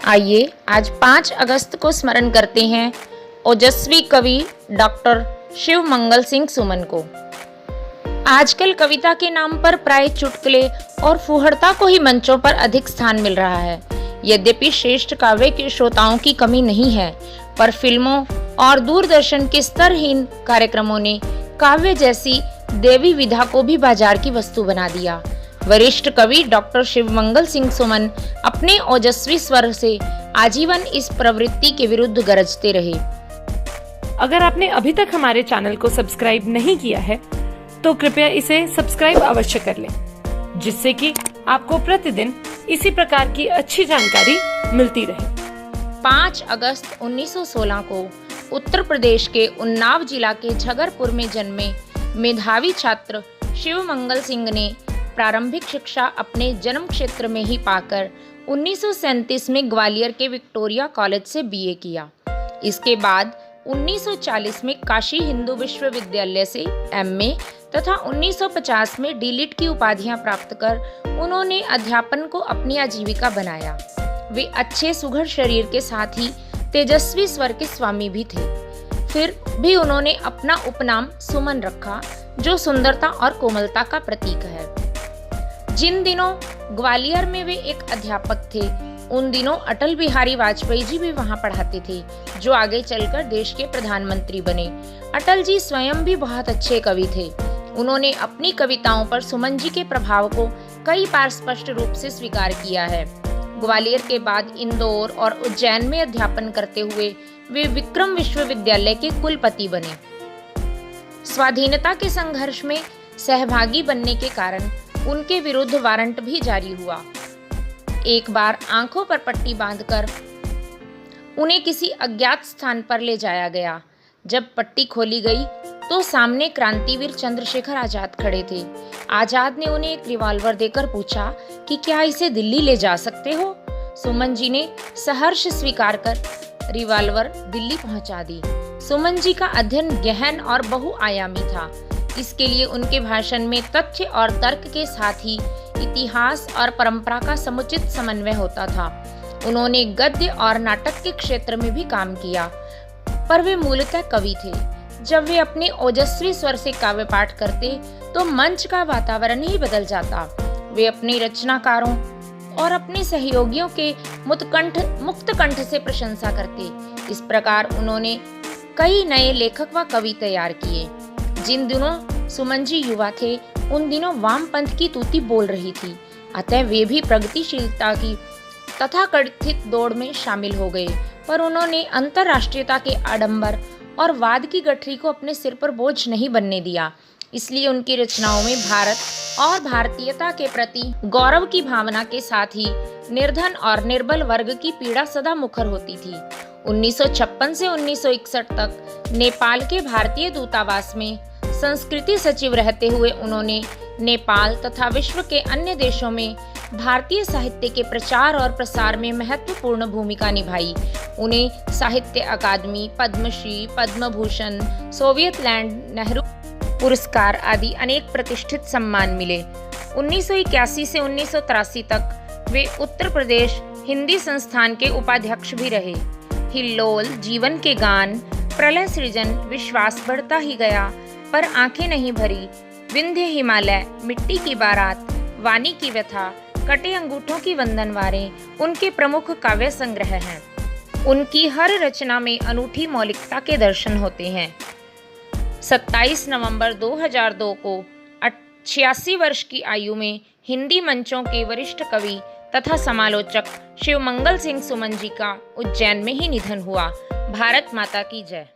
आइए आज 5 अगस्त को स्मरण करते हैं ओजस्वी कवि डॉक्टर शिव मंगल सिंह सुमन को। आजकल कविता के नाम पर प्राय चुटकुले और फुहड़ता को ही मंचों पर अधिक स्थान मिल रहा है। यद्यपि श्रेष्ठ काव्य के श्रोताओं की कमी नहीं है, पर फिल्मों और दूरदर्शन के स्तरहीन कार्यक्रमों ने काव्य जैसी देवी विधा को भी बाजार की वस्तु बना दिया। वरिष्ठ कवि डॉक्टर शिवमंगल सिंह सुमन अपने ओजस्वी स्वर से आजीवन इस प्रवृत्ति के विरुद्ध गरजते रहे। अगर आपने अभी तक हमारे चैनल को सब्सक्राइब नहीं किया है तो कृपया इसे सब्सक्राइब अवश्य कर लें, जिससे कि आपको प्रतिदिन इसी प्रकार की अच्छी जानकारी मिलती रहे। 5 अगस्त 1916 को उत्तर प्रदेश के उन्नाव जिला के झगरपुर में जन्मे मेधावी छात्र शिवमंगल सिंह ने प्रारंभिक शिक्षा अपने जन्म क्षेत्र में ही पाकर 1937 में ग्वालियर के विक्टोरिया कॉलेज से बीए किया। इसके बाद 1940 में काशी हिंदू विश्वविद्यालय से एमए तथा 1950 में डीलिट की उपाधियां प्राप्त कर उन्होंने अध्यापन को अपनी आजीविका बनाया। वे अच्छे सुघड़ शरीर के साथ ही तेजस्वी स्वर के स्वामी भी थे। फिर भी उन्होंने अपना उपनाम सुमन रखा, जो सुंदरता और कोमलता का प्रतीक है। जिन दिनों ग्वालियर में वे एक अध्यापक थे, उन दिनों अटल बिहारी वाजपेयी जी भी वहां पढ़ाते थे, जो आगे चलकर देश के प्रधानमंत्री बने। अटल जी स्वयं भी बहुत अच्छे कवि थे। उन्होंने अपनी कविताओं पर सुमन जी के प्रभाव को कई बार स्पष्ट रूप से स्वीकार किया है। ग्वालियर के बाद इंदौर और उज्जैन में अध्यापन करते हुए वे विक्रम विश्वविद्यालय के कुलपति बने। स्वाधीनता के संघर्ष में सहभागी बनने के कारण उनके विरुद्ध वारंट भी जारी हुआ। एक बार आंखों पर पट्टी बांधकर उन्हें किसी अज्ञात स्थान पर ले जाया गया। जब पट्टी खोली गई तो सामने क्रांतिवीर चंद्रशेखर आजाद खड़े थे। आजाद ने उन्हें एक रिवॉल्वर देकर पूछा कि क्या इसे दिल्ली ले जा सकते हो। सुमन जी ने सहर्ष स्वीकार कर रिवॉल्वर दिल्ली पहुंचा दी। सुमन जी का अध्ययन गहन और बहुआयामी था। इसके लिए उनके भाषण में तथ्य और तर्क के साथ ही इतिहास और परंपरा का समुचित समन्वय होता था। उन्होंने गद्य और नाटक के क्षेत्र में भी काम किया, पर वे मूलतः कवि थे। जब वे अपने ओजस्वी स्वर से काव्य पाठ करते तो मंच का वातावरण ही बदल जाता। वे अपने रचनाकारों और अपने सहयोगियों के मुक्त कंठ से प्रशंसा करते। इस प्रकार उन्होंने कई नए लेखक व कवि तैयार किए। जिन दिनों सुमन जी युवा थे, उन दिनों वामपंथ की तूती बोल रही थी, अतः वे भी प्रगतिशीलता की तथाकथित दौड़ में शामिल हो गए। पर उन्होंने अंतर्राष्ट्रीयता के आडंबर और वाद की गठरी को अपने सिर पर बोझ नहीं बनने दिया। इसलिए उनकी रचनाओं में भारत और भारतीयता के प्रति गौरव की भावना के साथ ही निर्धन और निर्बल वर्ग की पीड़ा सदा मुखर होती थी। 1956 से 1961 तक नेपाल के भारतीय दूतावास में संस्कृति सचिव रहते हुए उन्होंने नेपाल तथा विश्व के अन्य देशों में भारतीय साहित्य के प्रचार और प्रसार में महत्वपूर्ण भूमिका निभाई। उन्हें साहित्य अकादमी, पद्मश्री, पद्म भूषण, सोवियत लैंड नेहरू पुरस्कार आदि अनेक प्रतिष्ठित सम्मान मिले। 1981 से 1983 तक वे उत्तर प्रदेश हिंदी संस्थान के उपाध्यक्ष भी रहे। हिल्लोल, जीवन के गान, प्रलय सृजन, विश्वास बढ़ता ही गया, पर आंखें नहीं भरी, विंध्य हिमालय, मिट्टी की बारात, वाणी की व्यथा, कटे अंगूठों की वंदनवारें उनके प्रमुख काव्य संग्रह हैं। उनकी हर रचना में अनूठी मौलिकता के दर्शन होते हैं। 27 नवंबर 2002 को 86 वर्ष की आयु में हिंदी मंचों के वरिष्ठ कवि तथा समालोचक शिवमंगल सिंह सुमन जी का उज्जैन में ही निधन हुआ। भारत माता की जय।